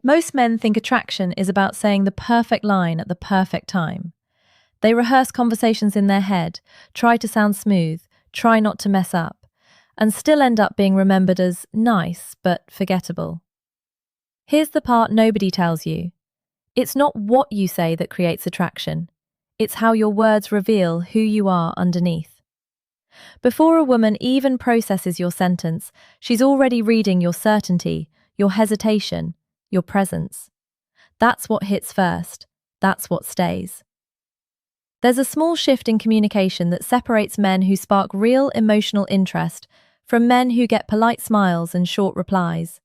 Most men think attraction is about saying the perfect line at the perfect time. They rehearse conversations in their head, try to sound smooth, try not to mess up, and still end up being remembered as nice but forgettable. Here's the part nobody tells you. It's not what you say that creates attraction. It's how your words reveal who you are underneath. Before a woman even processes your sentence, she's already reading your certainty, your hesitation, your presence. That's what hits first. That's what stays. There's a small shift in communication that separates men who spark real emotional interest from men who get polite smiles and short replies.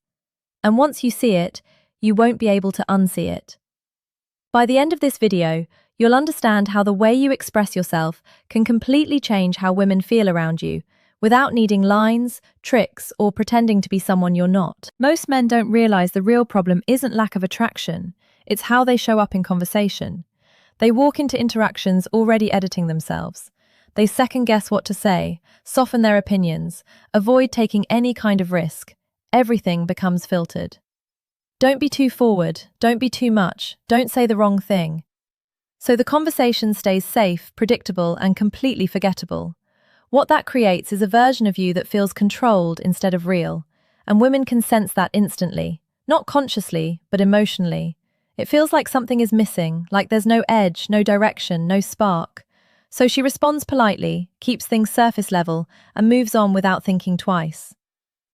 And once you see it, you won't be able to unsee it. By the end of this video, you'll understand how the way you express yourself can completely change how women feel around you, without needing lines, tricks, or pretending to be someone you're not. Most men don't realize the real problem isn't lack of attraction, it's how they show up in conversation. They walk into interactions already editing themselves. They second-guess what to say, soften their opinions, avoid taking any kind of risk. Everything becomes filtered. Don't be too forward, don't be too much, don't say the wrong thing. So the conversation stays safe, predictable, and completely forgettable. What that creates is a version of you that feels controlled instead of real, and women can sense that instantly, not consciously, but emotionally. It feels like something is missing, like there's no edge, no direction, no spark. So she responds politely, keeps things surface level, and moves on without thinking twice.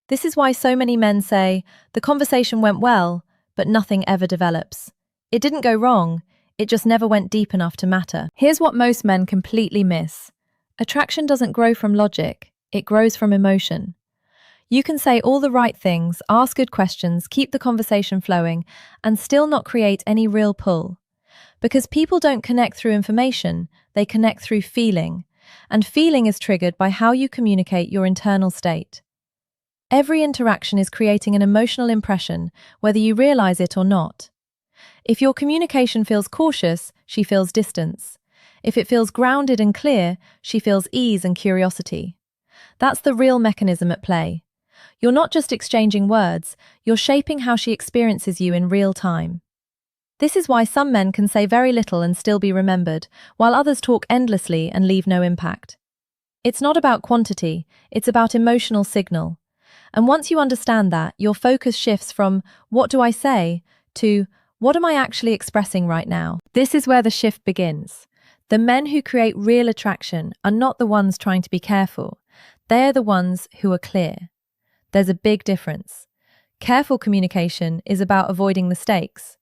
This is why so many men say, the conversation went well, but nothing ever develops. It didn't go wrong, it just never went deep enough to matter. Here's what most men completely miss. Attraction doesn't grow from logic, it grows from emotion. You can say all the right things, ask good questions, keep the conversation flowing, and still not create any real pull. Because people don't connect through information, they connect through feeling, and feeling is triggered by how you communicate your internal state. Every interaction is creating an emotional impression, whether you realize it or not. If your communication feels cautious, she feels distance. If it feels grounded and clear, she feels ease and curiosity. That's the real mechanism at play. You're not just exchanging words, you're shaping how she experiences you in real time. This is why some men can say very little and still be remembered, while others talk endlessly and leave no impact. It's not about quantity, it's about emotional signal. And once you understand that, your focus shifts from, what do I say, to, what am I actually expressing right now? This is where the shift begins. The men who create real attraction are not the ones trying to be careful. They're the ones who are clear. There's a big difference. Careful communication is about avoiding mistakes.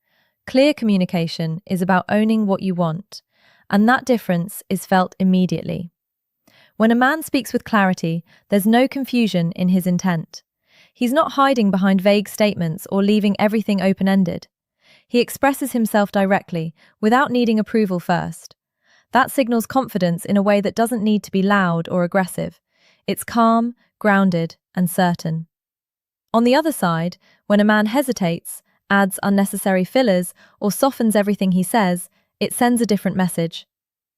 Clear communication is about owning what you want. And that difference is felt immediately. When a man speaks with clarity, there's no confusion in his intent. He's not hiding behind vague statements or leaving everything open-ended. He expresses himself directly, without needing approval first. That signals confidence in a way that doesn't need to be loud or aggressive. It's calm, grounded, and certain. On the other side, when a man hesitates, adds unnecessary fillers, or softens everything he says, it sends a different message.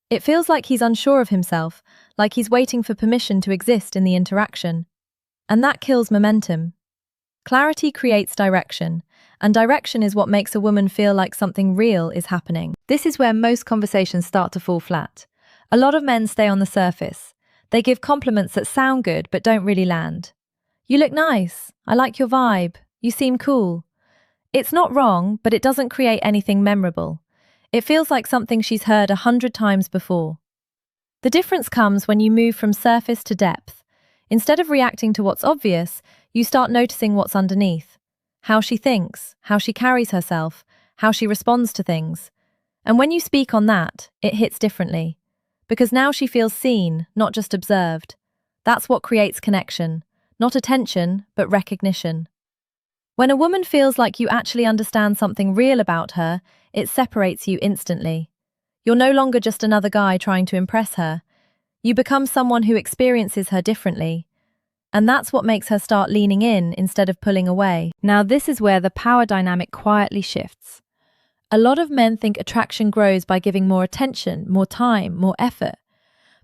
It feels like he's unsure of himself, like he's waiting for permission to exist in the interaction. And that kills momentum. Clarity creates direction, and direction is what makes a woman feel like something real is happening. This is where most conversations start to fall flat. A lot of men stay on the surface. They give compliments that sound good but don't really land. You look nice. I like your vibe. You seem cool. It's not wrong, but it doesn't create anything memorable. It feels like something she's heard 100 times before. The difference comes when you move from surface to depth. Instead of reacting to what's obvious, you start noticing what's underneath. How she thinks, how she carries herself, how she responds to things. And when you speak on that, it hits differently. Because now she feels seen, not just observed. That's what creates connection. Not attention, but recognition. When a woman feels like you actually understand something real about her, it separates you instantly. You're no longer just another guy trying to impress her. You become someone who experiences her differently. And that's what makes her start leaning in instead of pulling away. Now this is where the power dynamic quietly shifts. A lot of men think attraction grows by giving more attention, more time, more effort.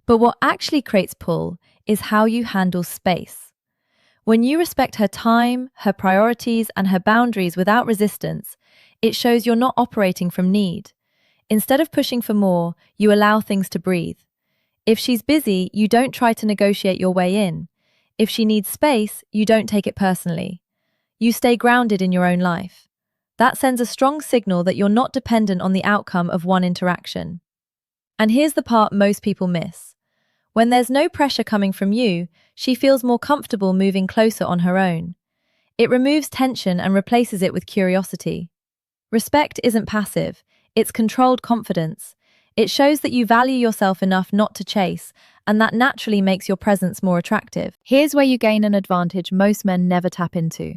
But what actually creates pull is how you handle space. When you respect her time, her priorities, and her boundaries without resistance, it shows you're not operating from need. Instead of pushing for more, you allow things to breathe. If she's busy, you don't try to negotiate your way in. If she needs space, you don't take it personally. You stay grounded in your own life. That sends a strong signal that you're not dependent on the outcome of one interaction. And here's the part most people miss. When there's no pressure coming from you, she feels more comfortable moving closer on her own. It removes tension and replaces it with curiosity. Respect isn't passive, it's controlled confidence. It shows that you value yourself enough not to chase, and that naturally makes your presence more attractive. Here's where you gain an advantage most men never tap into.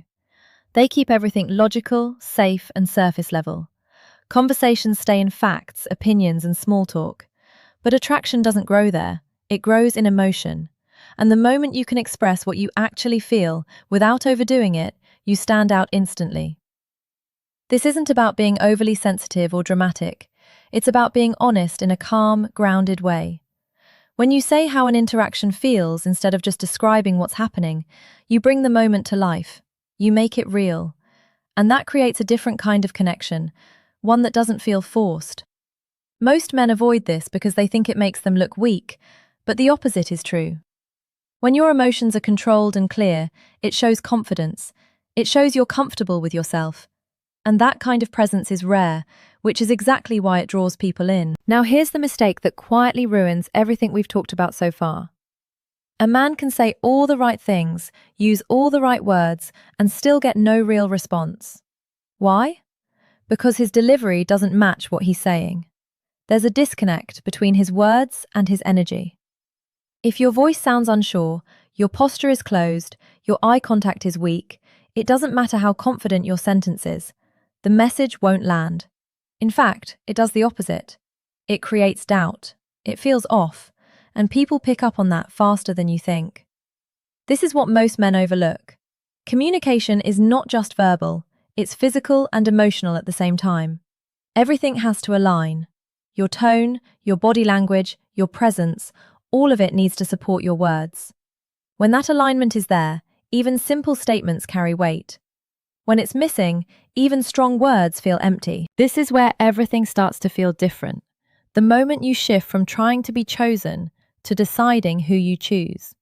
They keep everything logical, safe, and surface level. Conversations stay in facts, opinions, and small talk. But attraction doesn't grow there. It grows in emotion. And the moment you can express what you actually feel without overdoing it, you stand out instantly. This isn't about being overly sensitive or dramatic. It's about being honest in a calm, grounded way. When you say how an interaction feels instead of just describing what's happening, you bring the moment to life. You make it real. And that creates a different kind of connection, one that doesn't feel forced. Most men avoid this because they think it makes them look weak, but the opposite is true. When your emotions are controlled and clear, it shows confidence. It shows you're comfortable with yourself. And that kind of presence is rare, which is exactly why it draws people in. Now here's the mistake that quietly ruins everything we've talked about so far. A man can say all the right things, use all the right words, and still get no real response. Why? Because his delivery doesn't match what he's saying. There's a disconnect between his words and his energy. If your voice sounds unsure, your posture is closed, your eye contact is weak, it doesn't matter how confident your sentence is. The message won't land. In fact, it does the opposite. It creates doubt. It feels off. And people pick up on that faster than you think. This is what most men overlook. Communication is not just verbal, it's physical and emotional at the same time. Everything has to align. Your tone, your body language, your presence, all of it needs to support your words. When that alignment is there, even simple statements carry weight. When it's missing, even strong words feel empty. This is where everything starts to feel different. The moment you shift from trying to be chosen to deciding who you choose.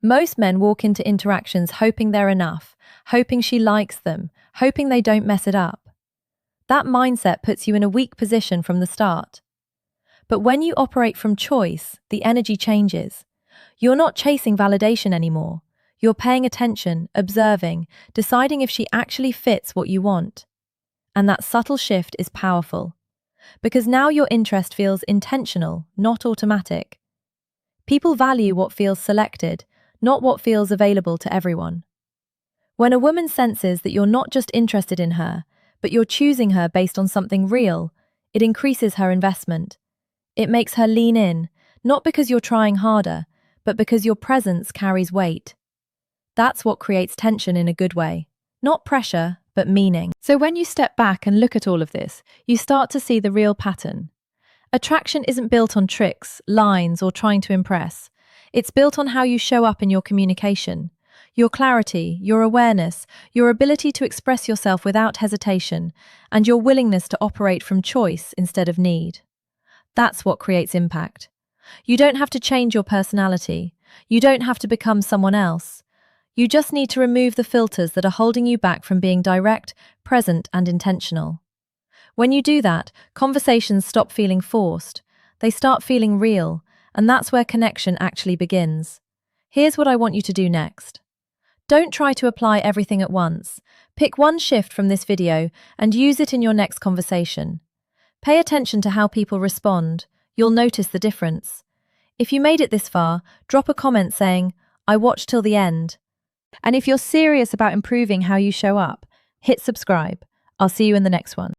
Most men walk into interactions hoping they're enough, hoping she likes them, hoping they don't mess it up. That mindset puts you in a weak position from the start. But when you operate from choice, the energy changes. You're not chasing validation anymore. You're paying attention, observing, deciding if she actually fits what you want. And that subtle shift is powerful. Because now your interest feels intentional, not automatic. People value what feels selected, not what feels available to everyone. When a woman senses that you're not just interested in her, but you're choosing her based on something real, it increases her investment. It makes her lean in, not because you're trying harder, but because your presence carries weight. That's what creates tension in a good way. Not pressure, but meaning. So when you step back and look at all of this, you start to see the real pattern. Attraction isn't built on tricks, lines, or trying to impress. It's built on how you show up in your communication. Your clarity, your awareness, your ability to express yourself without hesitation, and your willingness to operate from choice instead of need. That's what creates impact. You don't have to change your personality. You don't have to become someone else. You just need to remove the filters that are holding you back from being direct, present, and intentional. When you do that, conversations stop feeling forced. They start feeling real, and that's where connection actually begins. Here's what I want you to do next. Don't try to apply everything at once. Pick one shift from this video and use it in your next conversation. Pay attention to how people respond. You'll notice the difference. If you made it this far, drop a comment saying, "I watched till the end." And if you're serious about improving how you show up, hit subscribe. I'll see you in the next one.